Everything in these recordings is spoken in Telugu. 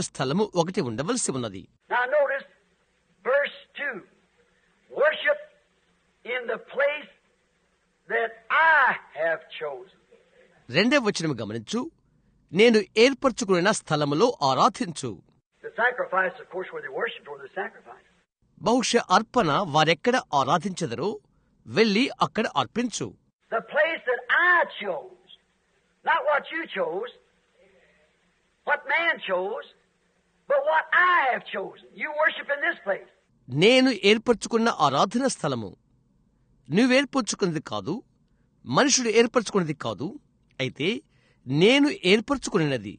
స్థలము ఒకటి ఉండవలసి ఉన్నది. Now notice verse 2. Worship in the place that I have chosen. రెండవ వచనము గమనించు. నేను ఏర్పరచుకున్న స్థలములో ఆరాధించు. The sacrifice, of course, where they worshipped or the sacrifice. బహుశా అర్పణ వారెక్కడ ఆరాధించదరో వెళ్లి అక్కడ అర్పించు. The place that I chose, not what you chose, what man chose, but what I have chosen. You worship in this place. నేను ఏర్పరచుకున్న ఆరాధన స్థలము నువ్వేర్పరచుకున్నది కాదు, మనుషుడు ఏర్పరచుకున్నది కాదు, అయితే నేను ఏర్పరచుకున్నది.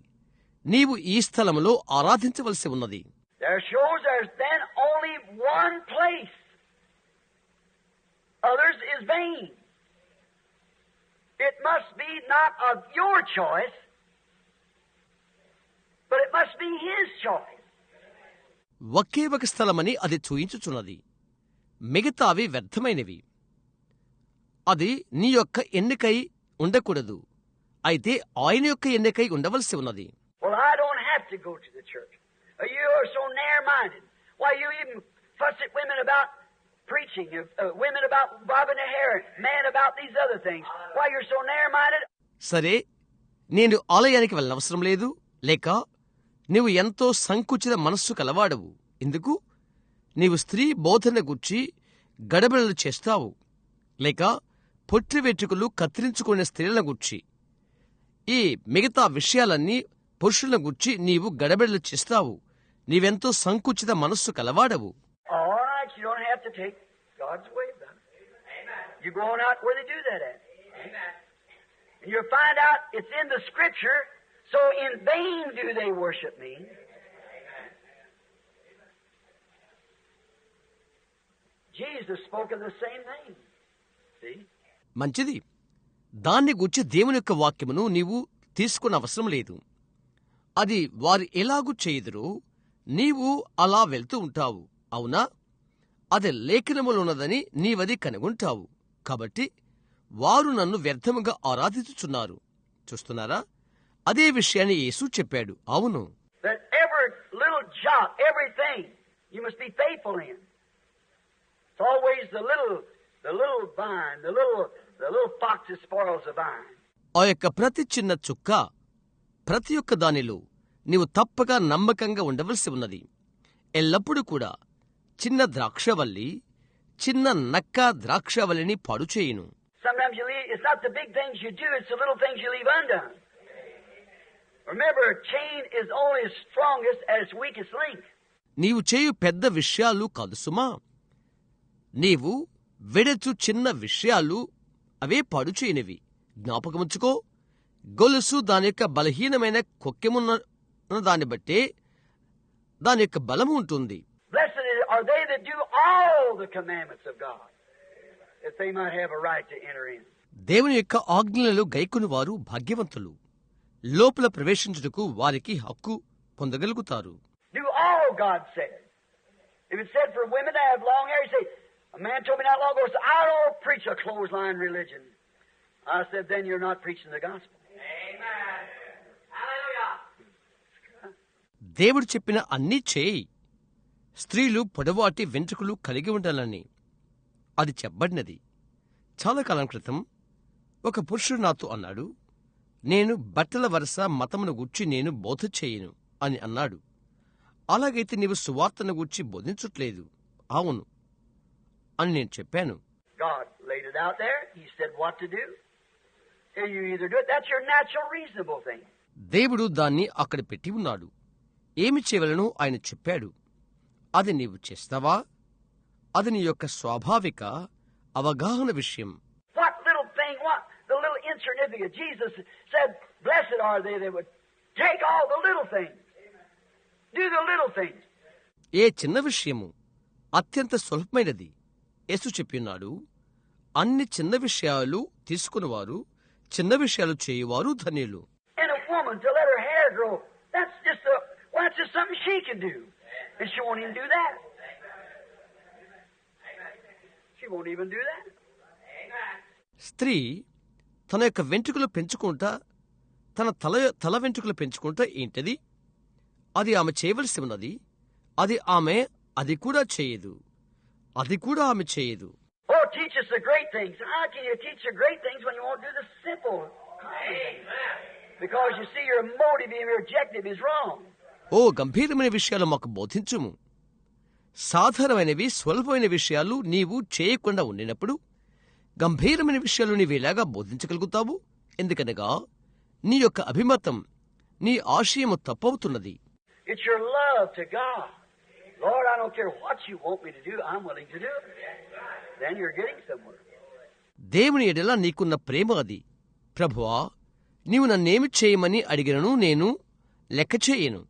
నీవు ఈ స్థలములో ఆరాధించవలసి ఉన్నది. There shows there's then only one place. Others is vain. It must be not of your choice, but it must be His choice. ఒకే ఒక స్థలమని అది చూయించుచున్నది. మిగతావి వ్యర్థమైనవి. అది నీ యొక్క ఎన్నికై ఉండకూడదు, అయితే ఆయన యొక్క ఎన్నికై ఉండవలసి ఉన్నది. Well, I don't have to go to the church. You are so narrow-minded. Why, you even fuss at women about preaching, women about bobbing their hair, men about these other things. Why, you're so narrow-minded? సరే, నేను ఆలయానికి వెళ్ళనవసరం లేదు, లేక నీవు ఎంతో సంకుచిత మనస్సు కలవాడవు. ఎందుకు? నీవు స్త్రీ బోధన గుర్చి గడబిడలు చేస్తావు, లేక పొట్టి వెంట్రుకలు కత్తిరించుకునే స్త్రీలను గుర్చి, ఈ మిగతా విషయాలన్నీ పురుషులను గుర్చి నీవు గడబిడలు చేస్తావు. నీవెంతో సంకుచిత మనస్సు కలవాడవు. All right, you don't have to take God's way about it. You go on out where they do that at. And you'll find out it's in the Scripture, so in vain do they worship me. Jesus spoke of the same thing. See? మంచిది. దాన్ని గుర్చి దేవుని యొక్క వాక్యమును నీవు తీసుకున్న అవసరం లేదు. అది వారు ఎలాగూ చేయుదురో నీవు అలా వెళ్తూ ఉంటావు, అవునా? అది లేఖనములున్నదని నీవది కనుగొంటావు. కాబట్టి వారు నన్ను వ్యర్థముగా ఆరాధించుచున్నారు. చూస్తున్నారా? అదే విషయాన్ని యేసు చెప్పాడు. అవును, That every little jot, everything, you must be faithful in. It's always the little vine, the little fox that spoils the vine. ఆ యొక్క ప్రతి చిన్న చుక్క, ప్రతి ఒక్క దానిలో నీవు తప్పక నమ్మకంగా ఉండవలసి ఉన్నది. ఎల్లప్పుడూ కూడా చిన్న ద్రాక్షవల్లి చిన్న నక్క ద్రాక్షవల్లిని పాడు చేయును. Sometimes it's not the big things you do, it's the little things you leave undone. Remember, a chain is only as strongest as its weakest link. నీవు చేయు పెద్ద విషయాలు కాదు సుమా, నీవు వెడచు చిన్న విషయాలు అవే పాడు చేయనివి. జ్ఞాపకముంచుకో, గొలుసు దాని యొక్క బలహీనమైన కొక్కెమున్న దాన్ని బట్టే దాని యొక్క బలము ఉంటుంది. Blessed are they that do all the commandments of God, that they might have a right to enter in. దేవుని యొక్క ఆజ్ఞలను గైకొను వారు భాగ్యవంతులు. లోపల ప్రవేశించుటకు వారికి హక్కు పొందగలుగుతారు. Do all God said. If it said for women to have long hair, you say, a man told me not long ago, I don't preach a clothesline religion. I said, then you're not preaching the gospel. Amen. Hallelujah. దేవుడు చెప్పిన అన్నీ చేయి. స్త్రీలు పొడవాటి వెంట్రుకలు కలిగి ఉండాలని అది చెప్పబడినది. చాలా కాలం క్రితం ఒక పురుషుడు నాతో అన్నాడు, నేను బట్టల వరుస మతమును గూర్చి నేను బోధ చేయను అని అన్నాడు. అలాగైతే నీవు సువార్తను గూర్చి బోధించట్లేదు. అవును అని నేను చెప్పాను. God laid it out there. He said what to do. And you either do it. That's your natural, reasonable thing. దేవుడు దాన్ని అక్కడ పెట్టి ఉన్నాడు. ఏమి చేయవలనో ఆయన చెప్పాడు. అది నీవు చేస్తావా? అది నీ యొక్క స్వాభావిక అవగాహన విషయం. What little thing, what? The little insignificant. Jesus said, blessed are they that would take all the little things. Do the little things. ఏ చిన్న విషయము అత్యంత స్వల్పమైనది. యేసు చెప్పినాడు, అన్ని చిన్న విషయాలు తీసుకునివారు, చిన్న విషయాలు చేయువారు ధన్యులు. And a woman to let her hair grow, that's just something she can do. And she won't even do that. She won't even do that. స్త్రీ తన యొక్క వెంట్రుకలు పెంచుకుంటా, తన తల వెంట్రుకలు పెంచుకుంటా ఏంటది? అది ఆమె చేయవలసి ఉన్నది. అది కూడా చేయదు. అది కూడా ఆమె చేయదు. Oh, teach us the great things. How can you teach the great things when you won't do the simple? Because you see, your motive and your objective is wrong. ఓ గంభీరమైన విషయాలు మాకు బోధించుము. సాధారణమైనవి స్వల్పమైన విషయాలు నీవు చేయకుండా ఉండినప్పుడు గంభీరమైన విషయాలు నీవేలాగా బోధించగలుగుతావు? ఎందుకనగా నీ యొక్క అభిమతం, నీ ఆశయము తప్పవుతున్నది. It's your love to God. Lord, I don't care what you want me to do, I'm willing to do it. Then you're getting somewhere. దేవుని ఎడల నీకున్న ప్రేమ అది. ప్రభువా, నీవు నన్నేమి చేయమని అడిగినను నేను లెక్క చేయను.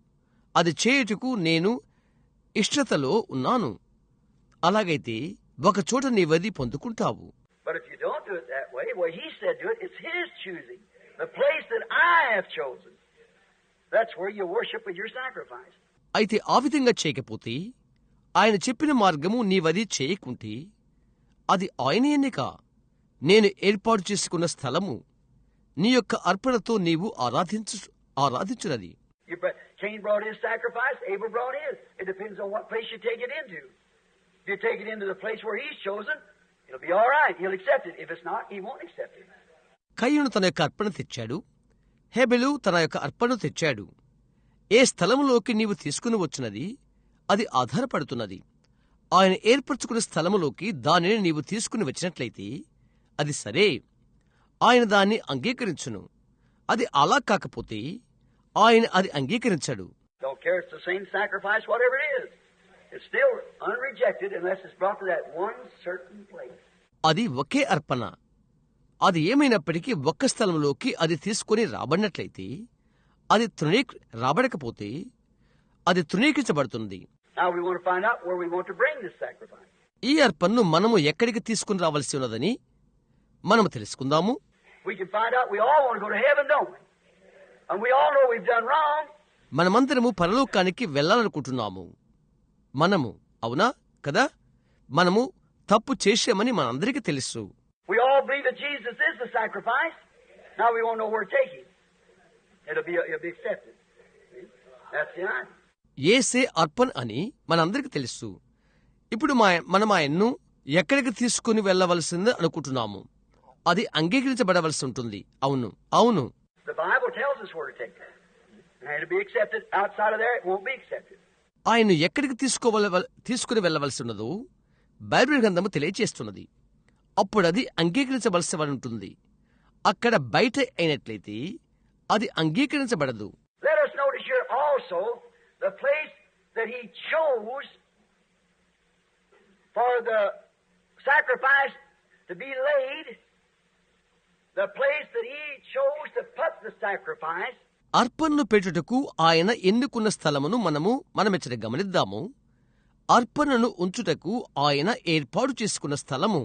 అది చేయుటకు నేను ఇష్టతలో ఉన్నాను. అలాగైతే ఒకచోట నీవది పొందుకుంటావు. But if you don't do it that way, well, He said do it, it's His choosing. The place that I have chosen. That's where you worship with your sacrifice. అయితే ఆ విధంగా చేయకపోతే, ఆయన చెప్పిన మార్గము నీవది చేయకుంటే, అది ఆయన ఎన్నిక, నేను ఏర్పాటు చేసుకున్న స్థలము, నీ యొక్క అర్పణతో నీవు ఆరాధించున్నది. Cain brought his sacrifice, Abel brought his. It depends on what place you take it into. If you take it into the place where he's chosen, it'll be all right. He'll accept it. If it's not, he won't accept it. కయ్యూను తన యొక్క అర్పణ తెచ్చాడు, హేబెలు తన యొక్క అర్పణ తెచ్చాడు. ఏ స్థలములోకి నీవు తీసుకుని వచ్చినది అది ఆధారపడుతున్నది. ఆయన ఏర్పరచుకున్న స్థలములోకి దానిని నీవు తీసుకుని వచ్చినట్లయితే అది సరే, ఆయన దాన్ని అంగీకరించును. అది అలా కాకపోతే ఆయన అది అంగీకరించడు. Don't care, it's the same sacrifice, whatever it is. It's still unrejected unless it's brought to that one certain place. అది ఒకే అర్పణ. అది ఏమైనప్పటికీ ఒక్క స్థలంలోకి అది తీసుకుని రాబడినట్లయితే, అది రాబడకపోతే అది తృణీకరించబడుతుంది. Now we want to find out where we want to bring this sacrifice. ఈ అర్పణను మనము ఎక్కడికి తీసుకుని రావాల్సి ఉన్నదని మనము తెలుసుకుందాము. We can find out we all want to go to heaven, don't we? And we all know we've done wrong. మనమందరము పరలోకానికి వెళ్ళాలనుకుంటున్నాము. మనము అవునా కదా? మనము తప్పు చేశామని మనందరికీ తెలుసు. We all believe that Jesus is the sacrifice. Now we won't know where to take him. It'll be accepted. That's the idea. యేసే అర్పణ అని మనందరికీ తెలుసు. ఇప్పుడు మనం ఆయన్ను ఎక్కడికి తీసుకుని వెళ్ళవలసింది అనుకుంటున్నాము. అది అంగీకరించబడవలసి ఉంటుంది. అవును అవును. The Bible tells us where to take that. And it'll be accepted. Outside of there, it won't be accepted. ఆయన్ను ఎక్కడికి తీసుకుని వెళ్ళవలసి ఉన్నదో బైబిల్ గ్రంథము తెలియజేస్తున్నది. అప్పుడు అది అంగీకరించవలసి ఉంటుంది. అక్కడ బయట అయినట్లయితే అది అంగీకరించబడదు. Let us notice here also the place that he chose for the sacrifice to be laid, the place that he chose to put the sacrifice. అర్పణను పెట్టుటకు ఆయన ఎన్నుకున్న స్థలమును మనమిచ్చట గమనిద్దాము. అర్పణను ఉంచుటకు ఆయన ఏర్పాటు చేసుకున్న స్థలము.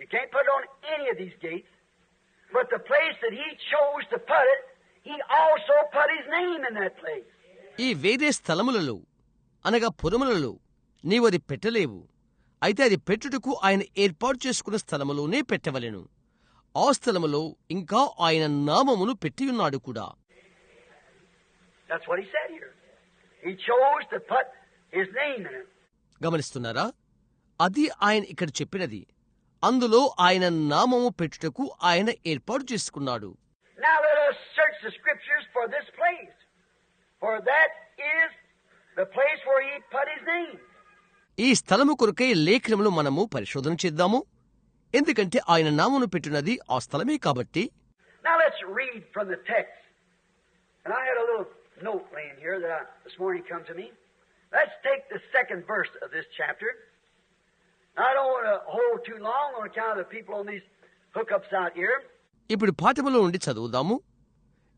You can't put it on any of these gates, but the place that he chose to put it, he also put his name in that place. ఈ వేరే స్థలములలో అనగా పురములలో నీవది పెట్టలేవు. అయితే అది పెట్టుటకు ఆయన ఏర్పాటు చేసుకున్న స్థలములోనే పెట్టవలెను. ఆ స్థలములో ఇంకా ఆయన నామమును పెట్టియున్నాడు కూడా. That's what he said here. He chose to put his name in it. గమనిస్తున్నారా? అది ఆయన ఇక్కడ చెప్పినది. అందులో ఆయన నామము పెట్టుటకు ఆయన ఏర్పాటు చేసుకున్నాడు. Now let us search the scriptures for this place, for that is the place where he put his name. ఈ స్థలము కొరకై లేఖనములు మనము పరిశోధన చేద్దాము. ఎందుకంటే ఆయన నామమును పెట్టినది ఆ స్థలమే కాబట్టి. Now let's read from the text. And I had a little note laying here that this morning come to me. Let's take the second verse of this chapter. I don't want to hold too long on account of the people on these hookups out here. ఇప్పుడు పాఠములో ఉండి చదువుదాము.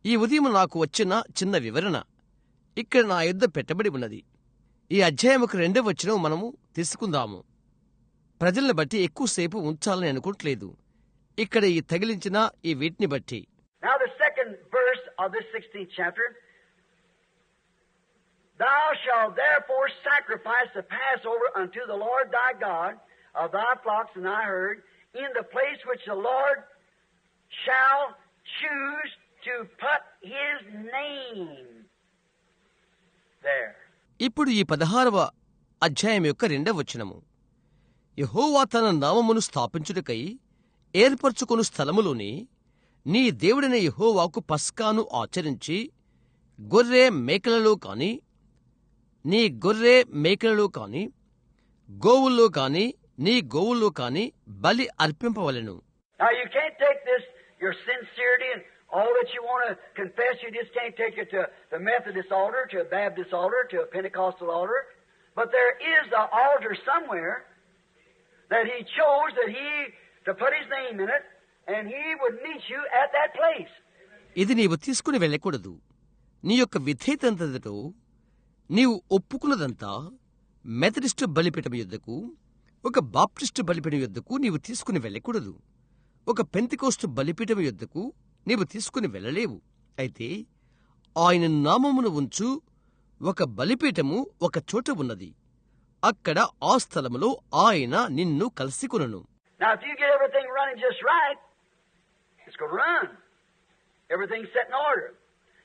ఈ ఉదయం నాకు వచ్చిన చిన్న వివరణ ఇక్కడ నా యుద్ధ పెట్టబడి ఉన్నది. ఈ అధ్యాయముకు 2వ వచనం మనము తీసుకుందాము. ప్రజలను బట్టి ఎక్కువసేపు ఉంచాలని అనుకోవట్లేదు. ఇక్కడ ఈ తగిలించిన ఈ వీటిని బట్టి. Now the second verse of this 16th chapter. Thou shalt therefore sacrifice the Passover unto the Lord thy God of thy flocks and thy herd in the place which the Lord shall choose to put his name. there. ఇప్పుడు ఈ 16వ అధ్యాయం యొక్క 2వ వచనము. యెహోవా తన నామమును స్థాపించుటకై ఏర్పరచుకొను స్థలములోని నీ దేవుడైన యెహోవాకు పస్కాను ఆచరించి గొర్రె మేకలలో కాని నీ గొర్రె మేకలలో కాని గోవుల్లో కాని నీ గోవుల్లో కాని బలి అర్పింపవలెను. Now you can't take this, your sincerity and all that you want to confess, you just can't take it to the Methodist altar, to a Baptist altar, to a Pentecostal altar. But there is an altar somewhere that He chose to put His name in it, and He would meet you at that place. ఇది నీవు తీసుకుని వెళ్ళకూడదు. నీ యొక్క విధేయతంతతో నీవు ఒప్పుకున్నదంతా మెథడిస్టు బలిపీఠం యొద్దకు, ఒక బాప్టిస్టు బలిపీఠం యొద్దకు నీవు తీసుకుని వెళ్ళకూడదు. ఒక పెంతెకోస్తు బలిపీఠం యొద్దకు నీవు తీసుకుని వెళ్ళలేవు. అయితే ఆయన నామమును ఉంచు ఒక బలిపీఠము ఒక చోట ఉన్నది. అక్కడ ఆ స్థలములో ఆయన నిన్ను కలుసుకొనును. Now if you get everything running just right, it's going to run. Everything's set in order.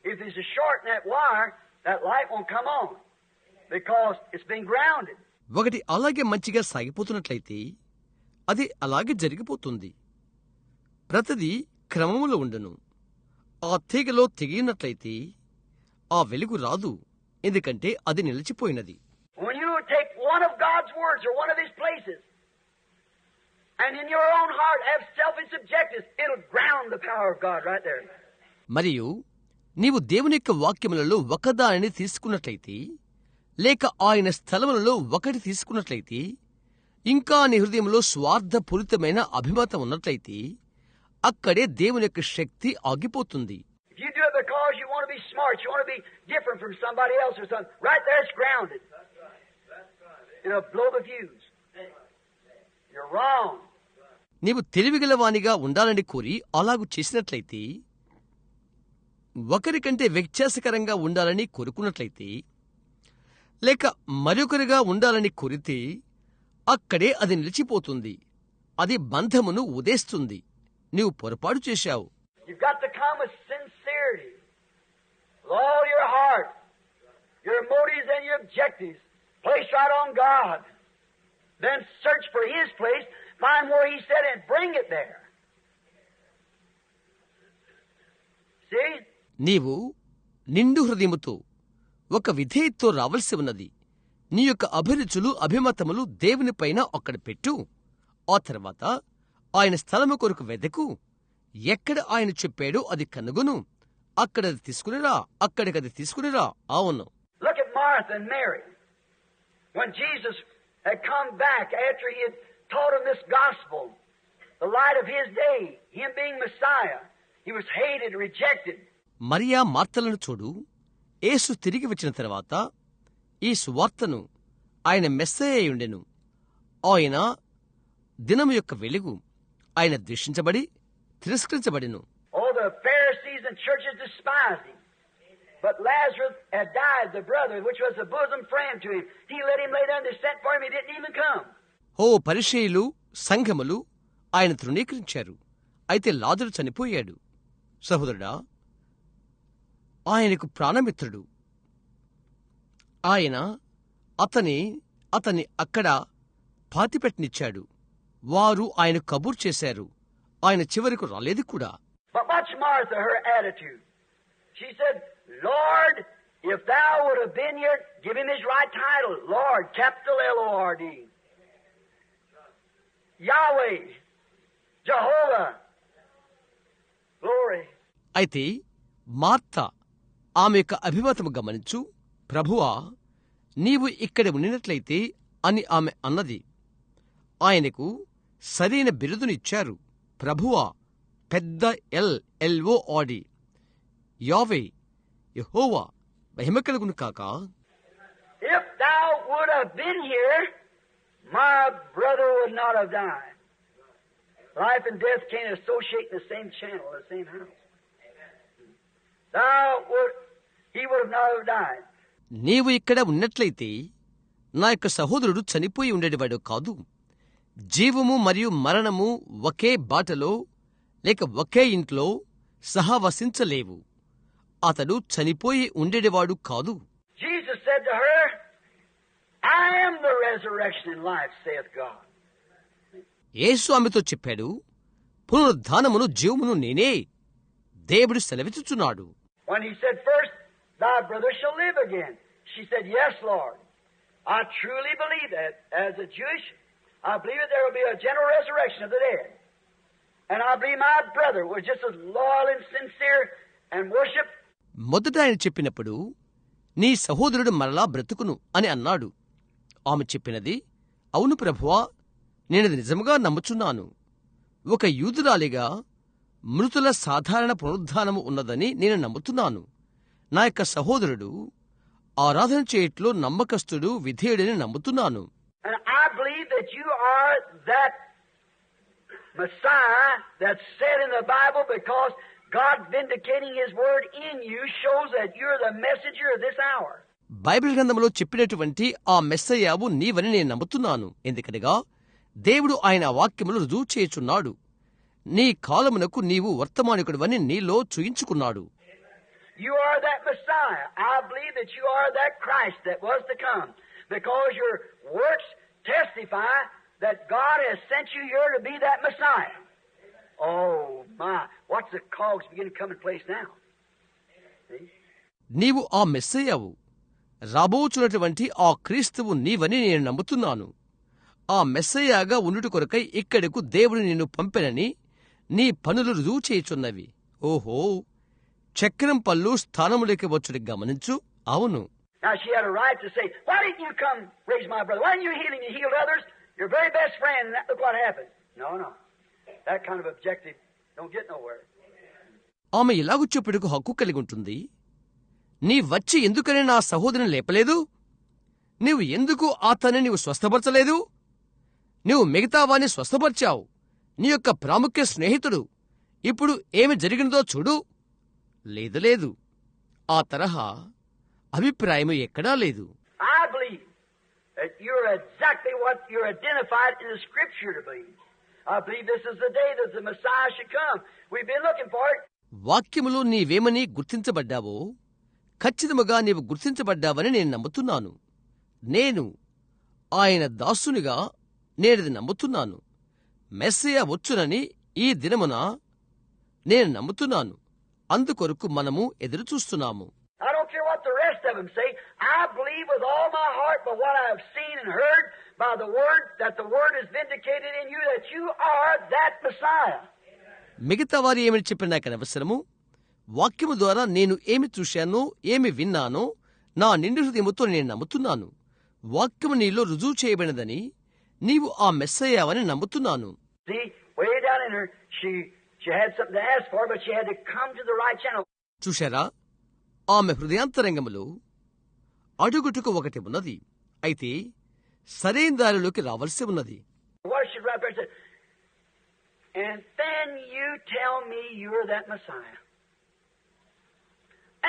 If there's a short in that wire, that light won't come on because it's been grounded. ఒకటి అలాగే మంచిగా సాగిపోతున్నట్లయితే అది అలాగే జరిగిపోతుంది. ప్రతిదీ క్రమములో ఉండును. ఆ తీగలో తెగినట్లయితే ఆ వెలుగు రాదు, ఎందుకంటే అది నిలిచిపోయినది. When you take one of God's words or one of His places and in your own heart have selfish objectives, it'll ground the power of God right there. మరియు నీవు దేవుని యొక్క వాక్యములలో ఒకదానిని తీసుకున్నట్లయితే, లేక ఆయన స్థలములలో ఒకటి తీసుకున్నట్లయితే, ఇంకా నీ హృదయంలో స్వార్థపూరితమైన అభిమతం ఉన్నట్లయితే, అక్కడే దేవుని యొక్క శక్తి ఆగిపోతుంది. If you do it because you want to be smart, you want to be different from somebody else or something, right there it's grounded. It'll blow the fuse. You're wrong. నీవు తెలివిగలవానిగా ఉండాలని కోరి అలాగు చేసినట్లయితే, ఒకరికంటే వ్యత్యాసకరంగా ఉండాలని కోరుకున్నట్లయితే, లేక మరొకరిగా ఉండాలని కోరితే, అక్కడే అది నిలిచిపోతుంది. అది బంధమును ఉదేస్తుంది. నీవు పొరపాటు చేశావు. You've got to come with sincerity, with all your heart, your motives and your objectives, placed right on God. Then search for His place, find where He said, and bring it there. See? నీవు నిండు హృదయముతో ఒక విధేయతతో రావలసి ఉన్నది. నీ యొక్క అభిరుచులు అభిమతములు దేవునిపైన అక్కడ పెట్టు. ఆ తర్వాత ఆయన స్థలము కొరకు వెదకు. ఎక్కడ ఆయన చెప్పాడో అది కనుగొను. అక్కడది తీసుకునిరా, అక్కడికది తీసుకునిరా. అవును. Look at Martha and Mary. When Jesus had come back after He had taught them this gospel, the light of His day, Him being Messiah, He was hated, rejected. Mariya మార్తలను చూడు. యేసు తిరిగి వచ్చిన తర్వాత ఈ సువార్తను ఆయన మెస్సయ్య అయ్యుండెను. ఆయన దినము యొక్క వెలుగు. ఆయన ద్వేషించబడి తిరస్కరించబడెను. Oh, the Pharisees and churches despised Him. But Lazarus had died, the brother, which was a bosom friend to Him. He let Him lay down. They sent for Him. He didn't even come. ఓ పరిసయ్యులు సంఘములు ఆయన తృణీకరించారు. అయితే లాజరు చనిపోయాడు. సహోదరుడా, ఆయనకు ప్రాణమిత్రుడు. ఆయన అతని అక్కడ పాతిపెట్టనిచ్చాడు. వారు ఆయన కబూర్ చేశారు. ఆయన చివరకు రాలేదు కూడా. But watch Martha, her attitude. She said, Lord, if Thou would have been here, give Him His right title. Lord, capital L-O-R-D. Yahweh, Jehovah, glory. అయితే మార్త ఆమె యొక్క అభిమతము గమనించు. ప్రభువా, నీవు ఇక్కడ ఉండినట్లయితే అని ఆమె అన్నది. ఆయనకు సరైన బిరుదునిచ్చారు. ప్రభువా, పెద్ద LORD, యావే, యెహోవా, మహిమ కలుగును కాక. If Thou would have been here, my brother would not have died. Life and death can't associate in the same channel, the same house. He would have not have died. నీవు ఇక్కడ ఉన్నట్లయితే నా యొక్క సహోదరుడు చనిపోయి ఉండేవాడు కాదు. జీవము మరియు మరణము ఒకే బాటలో లేక ఒకే ఇంట్లో సహవసించలేవు. అతడు చనిపోయి ఉండేవాడు కాదు. Jesus said said to her, I am the resurrection and life, saith God. యేసు ఆమెతో చెప్పాడు, పునరుద్ధానమును జీవమును నేనే, దేవుడు సెలవిచ్చుచున్నాడు. When he said first, thy brother shall live again, she said, yes, Lord. I truly believe that. As a Jewish, I believe that there will be a general resurrection of the dead. And I believe my brother was just as loyal and sincere and worship. మొదట ఆయన చెప్పినప్పుడు, నీ సహోదరుడు మరలా బ్రతుకును అని అన్నాడు. ఆమె చెప్పినది, అవును ప్రభువా, నేనది నిజముగా నమ్ముచున్నాను. ఒక యూదురాలిగా మృతుల సాధారణ పునరుద్ధానము ఉన్నదని నేను నమ్ముతున్నాను. నా యొక్క సహోదరుడు ఆరాధన చేయట్లో నమ్మకస్తుడు, విధేయుడని నమ్ముతున్నాను. And I believe that you are that Messiah that's said in the Bible, because God vindicating His word in you shows that you're the messenger of this hour. Bible గ్రంథంలో చెప్పినటువంటి ఆ మెస్సయ్యావు నీవని నేను నమ్ముతున్నాను. ఎందుకనగా దేవుడు ఆయన వాక్యములు రుజువు చేయుచున్నాడు. నీ కాలమునకు నీవు వర్తమానికుడివని నీలో చూయించుకున్నాడు. You are that Messiah. I believe that you are that Christ that was to come, because your works testify that God has sent you here to be that Messiah. Oh my, what's the cogs begin to come in place now? See? నీవు ఆ మెస్సయ్యావు, రాబోచున్నటువంటి ఆ క్రీస్తువు నీవని నేను నమ్ముతున్నాను. ఆ మెస్సయ్యాగా ఉండుట కొరకై ఇక్కడకు దేవుడు నిన్ను పంపెనని నీ పనులు రుజువు చేయుచున్నవి. ఓహో, చక్రం పళ్ళు స్థానములోకి వచ్చుడి గమనించు. అవును. Now she had a right to say, why didn't you come raise my brother? Why didn't you heal him? You healed others. Your very best friend, and look what happened. No. That kind of objective don't get nowhere. ఆమె ఇలాగు చెప్పుటకు హక్కు కలిగి ఉంటుంది. నీ వచ్చి ఎందుకని నా సహోదరుని లేపలేదు? నీవు ఎందుకు అతన్ని నీవు స్వస్థపరచలేదు? నీవు మిగతా వాణ్ణి స్వస్థపరిచావు. నీ యొక్క ప్రాముఖ్య స్నేహితుడు. ఇప్పుడు ఏమి జరిగినదో చూడు. లేదు, ఆ తరహా అభిప్రాయము ఎక్కడా లేదు. I believe that you're exactly what you're identified in the Scripture to be. I believe this is the day that the Messiah should come. We've been looking for it. వాక్యములో నీవేమని గుర్తించబడ్డావో ఖచ్చితముగా నీవు గుర్తించబడ్డావని నేను నమ్ముతున్నాను. నేను ఆయన దాసునిగా నేనది నమ్ముతున్నాను. మెస్సయ్య వచ్చునని ఈ దినమున నేను నమ్ముతున్నాను. అందుకొరకు మనము ఎదురుచూస్తున్నాము. I don't care what the rest of them say. I believe with all my heart by what I have seen and heard by the Word, that the Word is vindicated in you, that you are that Messiah. మిగతా వారు ఏమని చెప్పిన నాకు అనవసరము. వాక్యము ద్వారా నేను ఏమి చూశానో, ఏమి విన్నానో నా నిండు హృదయముతో నేను నమ్ముతున్నాను. వాక్యము నీలో రుజువు చేయబడినదని, నీవు ఆ మెస్సయ్యావని నమ్ముతున్నాను. See, way down in her, she had something to ask for, but she had to come to the right channel. చూశారా, ఆమె హృదయాంతరంగములో అడుగుటుకు ఒకటి ఉన్నది. అయితే సరైన దారిలోకి రావలసి ఉన్నది. What should right there say? And then you tell me you're that Messiah.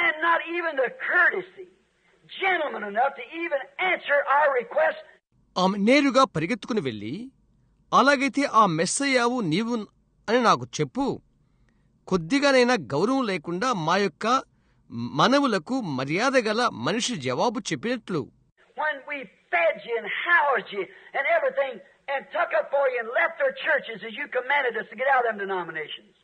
And not even the courtesy, gentleman enough to even answer our request. ఆమె నేరుగా పరిగెత్తుకుని వెళ్ళి, అలాగైతే ఆ మెస్సయ్యావు నీవు అని నాకు చెప్పు. కొద్దిగానైనా గౌరవం లేకుండా మా యొక్క మనవులకు మర్యాద గల మనిషి జవాబు చెప్పినట్లు. When we fed you and housed you and everything and took up for you and left our churches as you commanded us to get out of them denominations.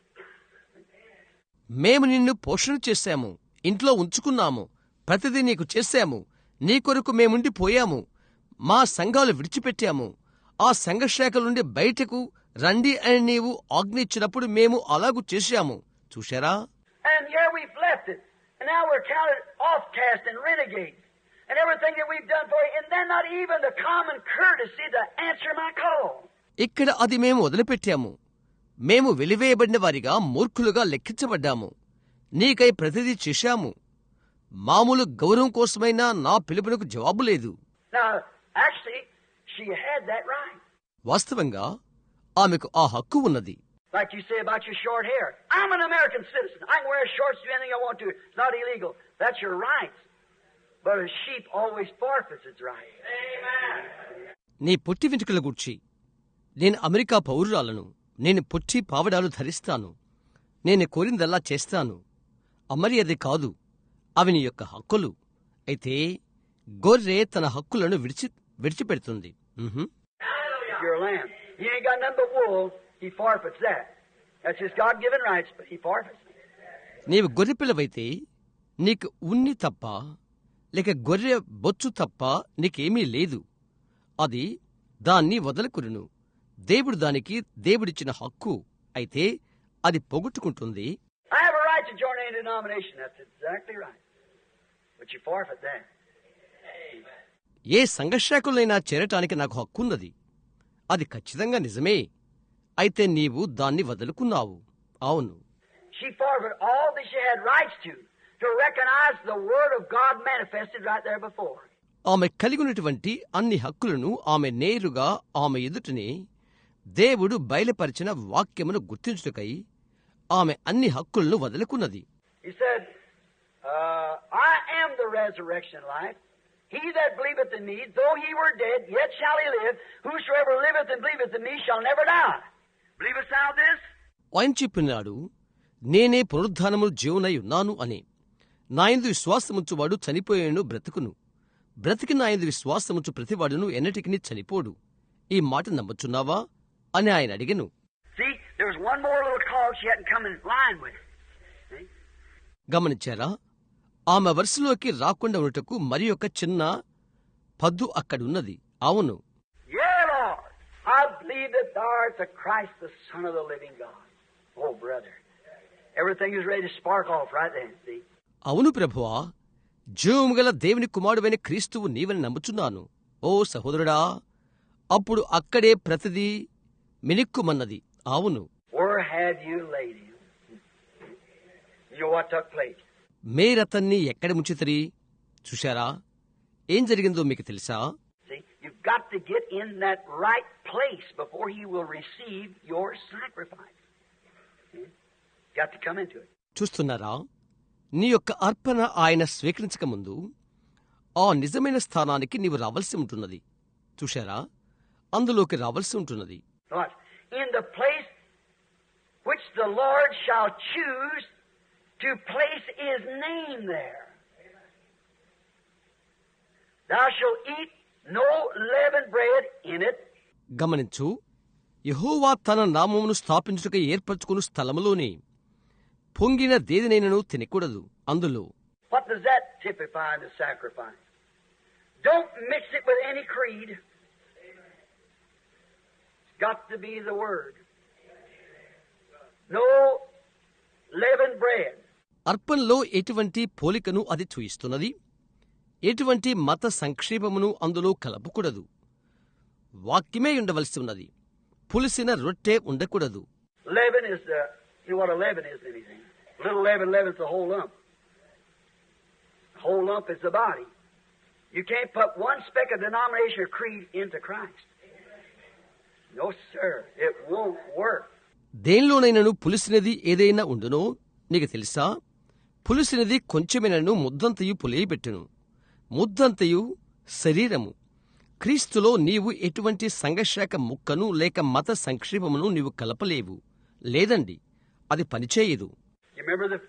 మేము నిన్ను పోషణ చేశాము, ఇంట్లో ఉంచుకున్నాము, ప్రతిదీ నీకు చేశాము, నీ కొరకు మేముండిపోయాము, మా సంఘాలు విడిచిపెట్టాము, ఆ సంఘశాఖల నుండి బయటకు రండి అని నీవు ఆజ్ఞ ఇచ్చినప్పుడు మేము అలాగూ చేశాము. చూశారా? And here we've left it. And now we're counted offcast and renegades. And everything that we've done for you. And then not even the common courtesy to answer my call. ఇక్కడ అది మేము వదిలిపెట్టాము. మేము వెలివేయబడిన వారిగా మూర్ఖులుగా లెక్కించబడ్డాము. నీకై ప్రతిదీ చేశాము. మామూలు గౌరవం కోసమైనా నా పిలుపునకు జవాబు లేదు. Now, actually, she had that right. వాస్తవంగా ఆమెకు ఆ హక్కు ఉన్నది. Like you say about your short hair. I'm an American citizen. I can wear shorts, do anything I want to. It's not illegal. That's your rights. But a sheep always forfeits its rights. Amen. నీ పొట్టి వెంట్రుకల గూర్చి, నేను అమెరికా పౌరురాలను, నేను పొట్టి పావడాలు ధరిస్తాను, నేను కోరిందల్లా చేస్తాను. అమర్యాద కాదు, అవి నీ యొక్క హక్కులు. అయితే గొర్రె తన హక్కులను విడిచిపెడుతుంది. If you're a lamb, you ain't got nothing but wool, he forfeits that. That's his God-given rights, but he forfeits it. నీవు గొర్రెపిల్లవైతే నీకు ఉన్ని తప్ప లేక గొర్రె బొచ్చు తప్ప నీకేమీ లేదు. అది దాన్ని వదలకురును. దేవుడు దానికి దేవుడిచ్చిన హక్కు అయితే అది పొగొట్టుకుంటుంది. I have a right to join any denomination. That's exactly right. But you forfeit that. ఏ సంఘశాఖలైనా చేరటానికి నాకు హక్కున్నది. అది ఖచ్చితంగా నిజమే. అయితే నీవు దాన్ని వదులుకున్నావు. అవును. She forfeited all that she had rights to recognize the Word of God manifested right there before. ఆమె కలిగినటువంటి అన్ని హక్కులను ఆమె నేరుగా ఆమె ఎదుటనే దేవుడు బయలుపరిచిన వాక్యమును గుర్తించుటకై ఆమె అన్ని హక్కులను వదులుకున్నది. He said, I am the resurrection and life. He that believeth in me, though he were dead, yet shall he live. Whosoever liveth and believeth in me shall never die. Believest thou this? ఆయన చెప్పినాడు, నేనే పునరుద్ధానము జీవునై ఉన్నాను అని. నాయందు విశ్వాసముంచువాడు చనిపోయేను బ్రతుకును. బ్రతికి నాయందు విశ్వాసముంచు ప్రతివాడును ఎన్నటికిని చనిపోడు. ఈ మాట నమ్ముచున్నావా అని ఆయన అడిగెను. See, there was one more little call she hadn't come in line with. See? గమనించారా? ఆమె వరుసలోకి రాకుండా ఉన్నటకు మరి ఒక చిన్న పద్దు అక్కడున్నది. అవును. Yeah, Lord, I believe that thou art the Christ, the Son of the living God. Oh, brother, everything is ready to spark off right then, see? అవును ప్రభువా, జీవము గల దేవుని కుమారుడైన క్రీస్తువు నీవని నమ్ముచున్నాను. ఓ సహోదరుడా, అప్పుడు అక్కడే ప్రతిదీ మినిక్కుమన్నది. అవును. Where have you laid him? You know what took place? మేరతన్ని ఎక్కడ ముంచితిరి? చూశారా ఏం జరిగిందో మీకు తెలుసా? See, you've got to get in that right place before he will receive your sacrifice. See? Got to come into it. చూస్తున్నారా? నీ యొక్క అర్పణ ఆయన స్వీకరించక ముందు ఆ నిజమైన స్థానానికి నీవు రావాల్సి ఉంటున్నది. చూశారా? అందులోకి రావాల్సి ఉంటున్నది. In the place which the Lord shall choose to place his name there. Thou shalt eat no leavened bread in it. గమనించు, యెహోవా తన నామమును స్థాపించుటకు ఏర్పరచుకుని స్థలములోనే పొంగిన దేనినైనను తినకూడదు. అందులో What does that typify in the sacrifice? Don't mix it with any creed. It's got to be the Word. No leavened bread. అర్పణలో ఎటువంటి పోలికను అది చూయిస్తున్నది. ఎటువంటి మత సంక్షేపమును అందులో కలపకూడదు. వాక్యమే ఉండవలసి ఉన్నది. పులిసిన రొట్టె ఉండకూడదు. Leaven is the, you know what a leaven is anything. Little leaven leavens the whole lump. Whole lump is the body. You can't put one speck of denomination or creed into Christ. No, sir. It won't work. దేనిలోనైనాను పులిసినది ఏదైనా ఉండునో నీకు తెలుసా? పులిసినది కొంచెమేనను ముద్దంతయు పులియబెట్టును. ముద్దంతయు శరీరము. క్రీస్తులో నీవు ఎటువంటి సంఘశాఖ ముక్కను లేక మత సంక్షేపమును నీవు కలపలేవు. లేదండి, అది పనిచేయదు. You remember the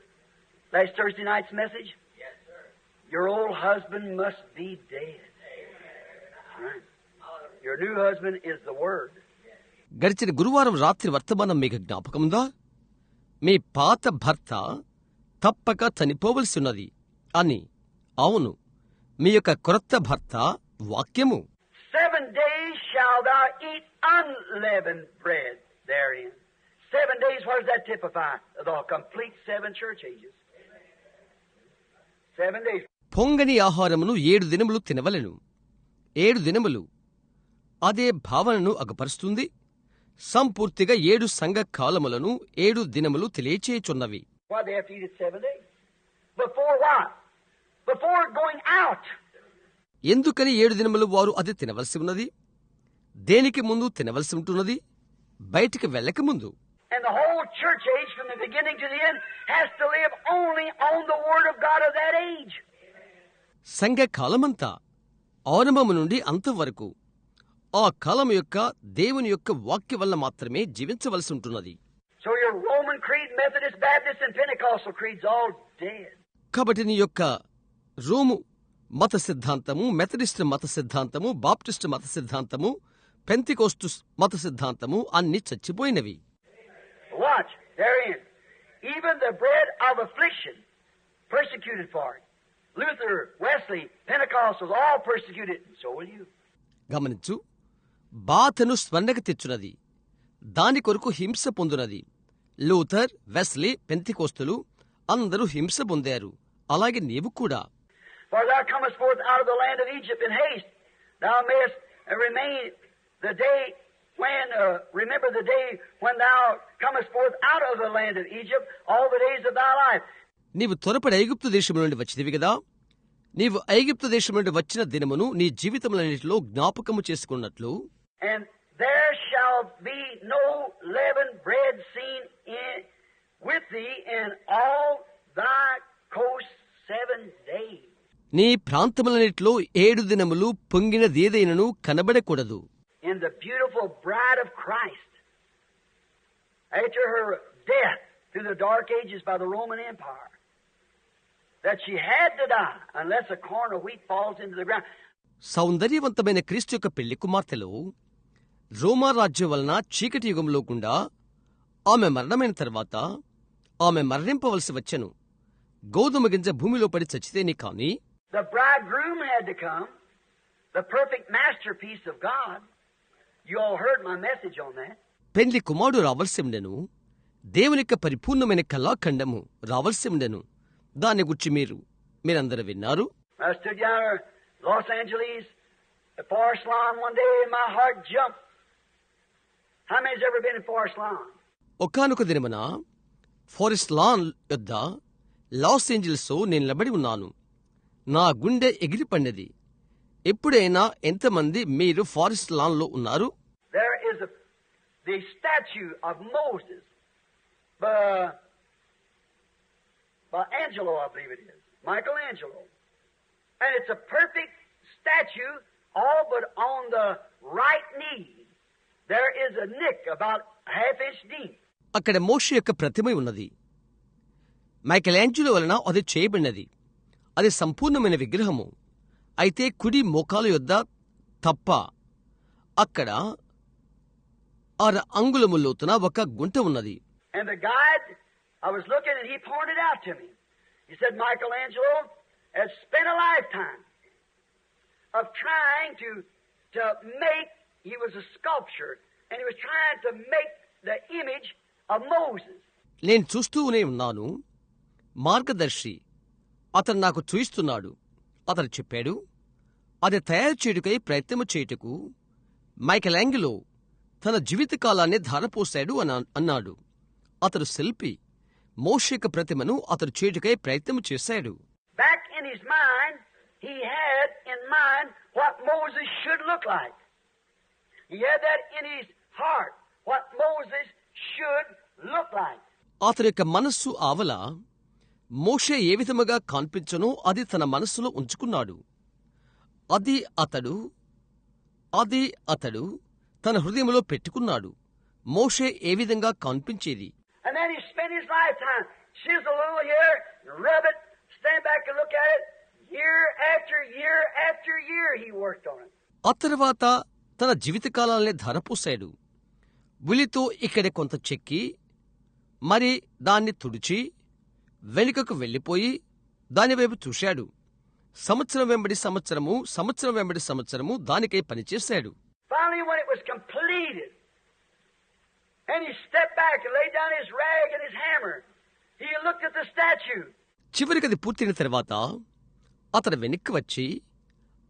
last Thursday night's message? Yes, sir. Your old husband must be dead. Right. Your new husband is the Word. గడిచిన గురువారం రాత్రి వర్తమానం మీకు జ్ఞాపకముందా? మీ పాత భర్త తప్పక చనిపోవలసి ఉన్నది అని. అవును, మీ యొక్క క్రొత్త భర్త వాక్యము. 7 days shall thou eat unleavened bread therein. 7 days, what does that typify? The complete 7 church ages. 7 days. పొంగని ఆహారమును 7 దినములు తినవలెను. 7 దినములు అదే భావనను అగపరుస్తుంది. సంపూర్తిగా 7 సంఘ కాలములను 7 దినములు తెలియచేయుచున్నవి. Why they have to eat it 7 days? Before what? Before going out. ఎందుకని 7 దినములు వారు అది తినవలసి ఉన్నది? దేనికి ముందు తినవలసి ఉంటున్నది? బయటికి వెళ్ళక ముందు. And the whole church age from the beginning to the end has to live only on the Word of God of that age. సంఘ కాలమంతా ఆరంభము నుండి అంతవరకు ఆ కాలం యొక్క దేవుని యొక్క వాక్య వల్ల మాత్రమే జీవించవలసి ఉంటున్నది. So your Roman Creed, Methodist, Baptist, and Pentecostal creeds all dead. కాబట్టి నీ యొక్క రోము మత సిద్ధాంతము, మెథడిస్ట్ మత సిద్ధాంతము, బాప్టిస్ట్ మత సిద్ధాంతము, పెంతికోస్తు మత సిద్ధాంతము అన్ని చచ్చిపోయినవి. Watch, therein. Even the bread of affliction, persecuted for it. Luther, Wesley, Pentecostals, all persecuted, and so will you. గమనించు, బాధను స్మరణకు తెచ్చునది, దాని కొరకు హింస పొందునది. లూథర్, వెస్లీ, పెంతికోస్తులు అందరూ హింస పొందారు, అలాగే నీవు కూడా. For thou comest forth out of the land of Egypt in haste, thou mayest remain the day when, remember the day when thou comest forth out of the land of Egypt, all the days of thy life. నీవు త్వరపడి ఐగుప్తు దేశం నుండి వచ్చినవి కదా, నీవు ఐగుప్తు దేశం నుండి వచ్చిన దినమును నీ జీవితములన్నిటిలో జ్ఞాపకము చేసుకున్నట్లు. And there shall be no leavened bread seen with thee in all thy coast 7 days. నీ ప్రాంతములన్నిటిలో 7 దినములు పొంగినదేదైనను కనబడకూడదు. In the beautiful bride of Christ, after her death through the dark ages by the Roman Empire, that she had to die unless a corn of wheat falls into the ground. సౌందర్యవంతమైన క్రీస్తు యొక్క పెళ్లి కుమార్తెలో రోమా రాజ్యం వలన చీకటి యుగంలో గుండా ఆమె మరణమైన తర్వాత ఆమె మరణింపవలసి వచ్చెను. గోధుమ గింజ భూమిలో పడి చచ్చితేనే కాని. The bridegroom had to come, the perfect masterpiece of God. You all heard my message on that. పెండ్లి కుమారుడు రావలసి ఉండెను, దేవుని యొక్క పరిపూర్ణమైన కళాఖండము రావలసి ఉండెను. దాని గురించి మీరందరూ విన్నారు. I stood down in Los Angeles, at Forest Lawn one day, and my heart jumped. How many's ever been in Forest Lawn? ఒకానొక దినమున ఫారెస్ట్ లాన్ యొద్ద లాస్ ఏంజల్స్ నేను నిలబడి ఉన్నాను. నా గుండె ఎగిరిపడినది. ఎప్పుడైనా ఎంతమంది మీరు ఫారెస్ట్ లాన్ లో ఉన్నారు? There is the statue of Moses by Angelo, I believe it is, Michelangelo, and it's a perfect statue, all but on the right knee there is a nick about a half-inch deep. అక్కడ మోషే యొక్క ప్రతిమ ఉన్నది. మైకెలాంజెలో వలన అది చేయబడినది. అది సంపూర్ణమైన విగ్రహము. అయితే కుడి మోకాల యొద్ద తప్ప అక్కడ 6 అంగుళముల లోతున ఒక గుంట ఉన్నది. And the guide, I was looking and he pointed out to me. He said Michelangelo has spent a lifetime of trying to make, he was a sculptor, and he was trying to make the image of Moses. నేను చూస్తూనే ఉన్నాను. మార్గదర్శి అతను నాకు చూయిస్తున్నాడు. అతను చెప్పాడు, అది తయారు చేయుటకై ప్రయత్నము చేయుటకు మైకెలాంజెలో తన జీవితకాలాన్ని ధారపోశాడు అన్నాడు. అతడు శిల్పి. మోషే యొక్క ప్రతిమను అతడు చేయుటకై ప్రయత్నము చేశాడు. Back in his mind, he had in mind what Moses should look like. He had that in his heart, what Moses should look like. అతని యొక్క మనస్సు ఆవల మోషే ఏ విధముగా కనిపించనో అది తన మనస్సులో ఉంచుకున్నాడు. అది అతడు తన హృదయంలో పెట్టుకున్నాడు. మోషే ఏ విధంగా కనిపించేది. And then he spent his lifetime chisel a little here, rub it, stand back and look at it. Year after year after year he worked on it. ఆ తర్వాత తన జీవితకాలాన్ని ధారపోశాడు. ఉలితో ఇక్కడ కొంత చెక్కి మరి దాన్ని తుడిచి వెనుకకు వెళ్లిపోయి దానివైపు చూశాడు. సంవత్సరం వెంబడి సంవత్సరము, సంవత్సరం వెంబడి సంవత్సరము దానికై పనిచేశాడు. Finally, when it was completed, and he stepped back and laid down his rag and his hammer, he looked at the statue. చివరికి అది పూర్తయిన తర్వాత అతను వెనక్కి వచ్చి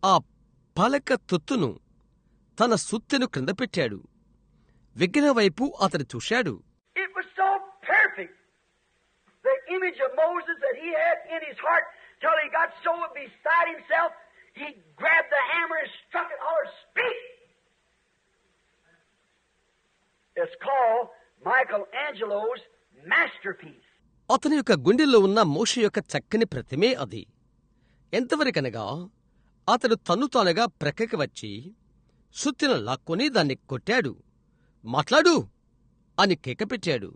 ఆ పలక తొత్తును తన సుత్తెను క్రింద పెట్టాడు. విగ్రహం వైపు అతను చూశాడు. It was so perfect, the image of Moses that he had in his heart, till he got so beside himself, he grabbed the hammer and struck it hard. Speak! It's called Michelangelo's masterpiece. అతని యొక్క గుండెల్లో ఉన్న మోషే యొక్క చక్కని ప్రతిమే అది. ఎంతవరకనగా అతడు తానుగా ప్రక్కకి వచ్చి సుత్తిన లాక్కొని దాన్ని కొట్టాడు. మాట్లాడు అని కేకపెట్టాడు.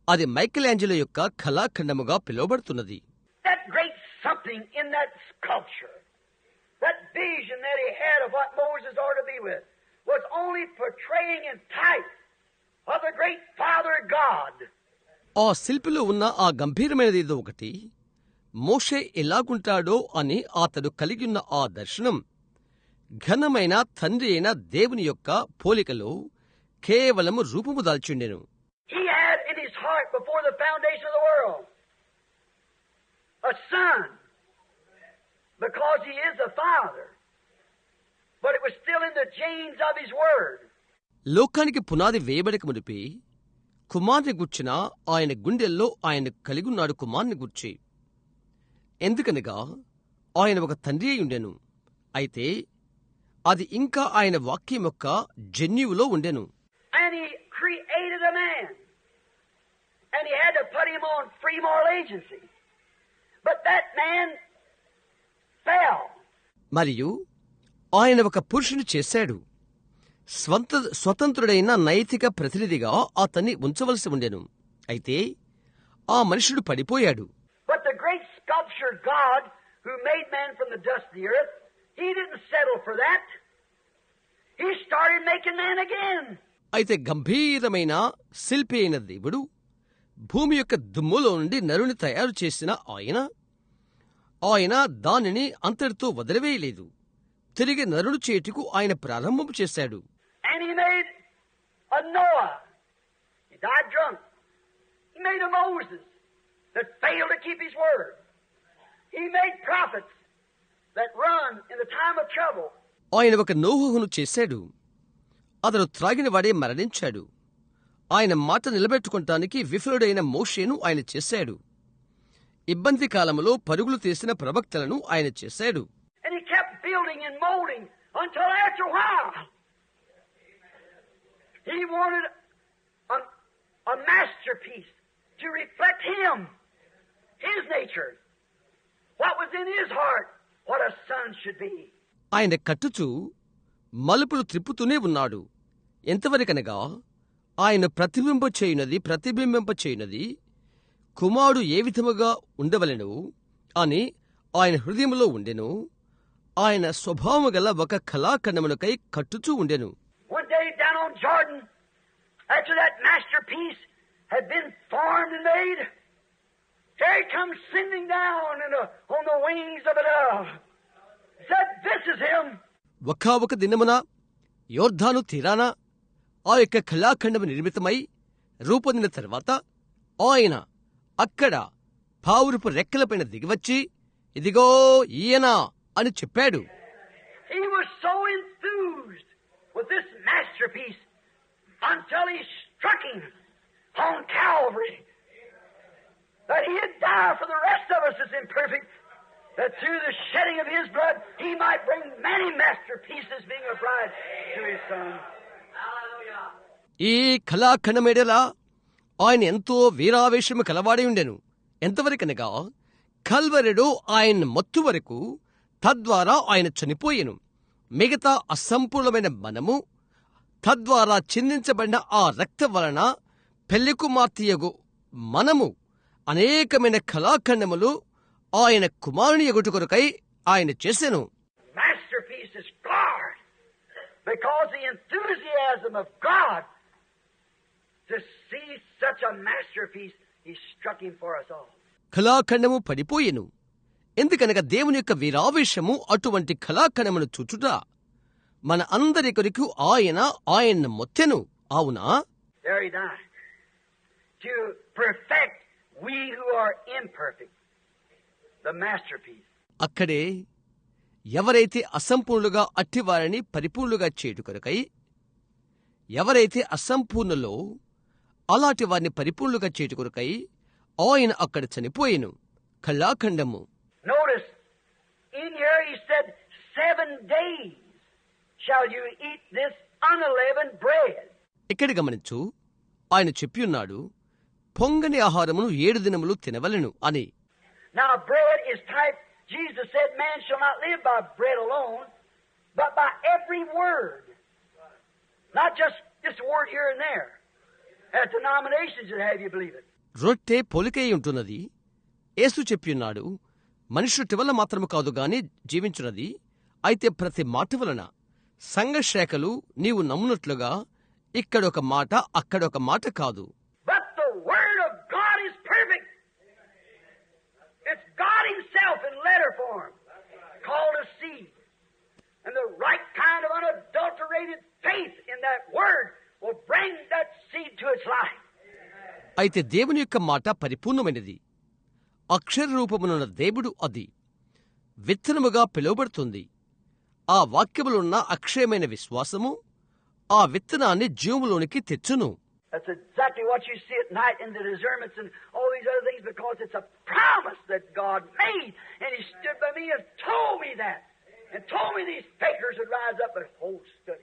అది మైకెలాంజెలో యొక్క కళాఖండముగా పిలువబడుతున్నది. That great something in that sculpture That vision that he had of what Moses ought to be with was only portraying in type of the great Father God. ఆ శిల్పిలో ఉన్న ఆ గంభీరమైనది ఏదో ఒకటి, మోషే ఎలాగుంటాడో అని అతడు కలిగిన్న ఆ దర్శనం ఘనమైన తండ్రి అయిన దేవుని యొక్క పోలికలో కేవలము రూపము దాల్చుండెను. He had in his heart before the foundation of the world a son, because he is a father, but it was still in the genes of his word. లోకానికి పునాది వేయబడక మునిపి కుమారుని గుర్చిన ఆయన గుండెల్లో ఆయన కలిగున్నాడు కుమారుని గుర్చి. ఎందుకనగా ఆయన ఒక తండ్రి అయి ఉండెను, అయితే అది ఇంకా ఆయన వాక్యం యొక్క జన్యువులో ఉండెను. And he created a man, and he had to put him on free moral agency. But that man fell. మరియు ఆయన ఒక పురుషుని చేశాడు, స్వతంత్రుడైన నైతిక ప్రతినిధిగా అతన్ని ఉంచవలసి ఉండెను, అయితే ఆ మనుషుడు పడిపోయాడు. But the great sculptor God who made man from the dust of the earth, he didn't settle for that. He started making man again. అయితే గంభీరమైన శిల్పి అయిన దేవుడు భూమి యొక్క దుమ్ములో నుండి నరుని తయారు చేసిన ఆయన దానిని అంతటితో వదిలివేయలేదు. తిరిగి నరుడు చేటుకు ఆయన ప్రారంభం చేశాడు. And he made a Noah. He died drunk. He made a Moses that failed to keep his word. He made prophets that run in the time of trouble. ఆయన ఒక నోహును చేశాడు, అతడు త్రాగిన వాడే మరణించాడు. ఆయన మాట నిలబెట్టుకుంటానికి విఫలుడైన మోషేను ఆయన చేశాడు. ఇబ్బంది కాలంలో పరుగులు తీసిన ప్రవక్తలను ఆయన చేశాడు. And he kept building and molding until after a while he wanted a masterpiece to reflect him, his nature, what was in his heart, what a son should be. ఆయన కట్టుచూ మలుపులు త్రిప్పుతూనే ఉన్నాడు. ఎంతవరకనగా ఆయన ప్రతిబింబ చేయునది కుమారుడు ఏ విధముగా ఉండవలెను అని ఆయన హృదయములో ఉండెను. ఆయన స్వభావము గల ఒక కళాఖండమునకై కట్టుచూ ఉండెను. One day down on Jordan, after that masterpiece had been formed and made, here he comes sending down on the wings of a dove. He said, "This is him." ఒక దినమున యోర్ధాను తీరాన ఆ యొక్క కళాఖండము నిర్మితమై రూపొందిన తర్వాత ఆయన అక్కడ పావురపు రెక్కలపైన దిగివచ్చి, ఇదిగో ఈయన అని చెప్పాడు. He was so enthused with this masterpiece until he struck him on Calvary that he had died for the rest of us as imperfect, that through the shedding of his blood he might bring many masterpieces, being a bride to his son. ఈ కళాఖండమేడలా ఆయన ఎంతో వీరావేశము కలవాడై ఉండెను. ఎంతవరకనగా కల్వరెడు ఆయన మత్తు వరకు, తద్వారా ఆయన చనిపోయెను. మిగతా అసంపూర్ణమైన మనము తద్వారా చిందించబడిన ఆ రక్తం వలన పెళ్లి కుమార్తెయగు మనము అనేకమైన కళాఖండములు ఆయన కుమారుని ఎగుట కొరకై ఆయన చేసెను. Masterpiece is God, because the enthusiasm of God to see such a masterpiece, he struck him for us all. కళాఖండము పడిపోయెను. ఎందుకనగా దేవుని యొక్క వీరావేశము అటువంటి కళాఖండమును చూచుట మన అందరి కొరకు ఆయన మొత్తెను. అవునా? There he died to perfect we who are imperfect, the masterpiece. అక్కడే ఎవరైతే అసంపూర్ణులుగా అట్టివారిని పరిపూర్ణులుగా చేయుట కొరకై, ఎవరైతే అసంపూర్ణులో అలాంటి వారిని పరిపూర్ణులుగా చేయుట కొరకై ఆయన అక్కడ చనిపోయెను. కళాఖండము. Notice, in here he said, 7 days shall you eat this unleavened bread. ఇక్కడ గమనించు, ఆయన చెప్పియున్నాడు, పొంగని ఆహారమును 7 దినములు తినవలెను అని. Now bread is type. Jesus said, man shall not live by bread alone, but by every word. Not just this word here and there. At denominations that have you believe it. రొట్టె పోలికై ఉంటున్నది. యేసు చెప్పియున్నాడు, మనుష్యుటి వల్ల మాత్రము కాదు గాని జీవించున్నది, అయితే ప్రతి మాట వలన సంఘశాఖలు నీవు నమ్మునట్లుగా ఇక్కడొక మాట అక్కడొక మాట కాదు. But the Word of God is perfect. It's God Himself in letter form, called a seed. And the right kind of unadulterated faith in that Word will bring that seed to its life. అయితే దేవుని యొక్క మాట పరిపూర్ణమైనది. అక్షర రూపమునున్న దేవుడు అది విత్తనముగా పిలువబడుతుంది. ఆ వాక్యములున్న అక్షయమైన విశ్వాసము ఆ విత్తనాన్ని జీవములోనికి తెచ్చును. That's exactly what you see at night in the discernments and all these other things, because it's a promise that God made, and He stood by me and told me that, and told me these fakers would rise up, but hold stood.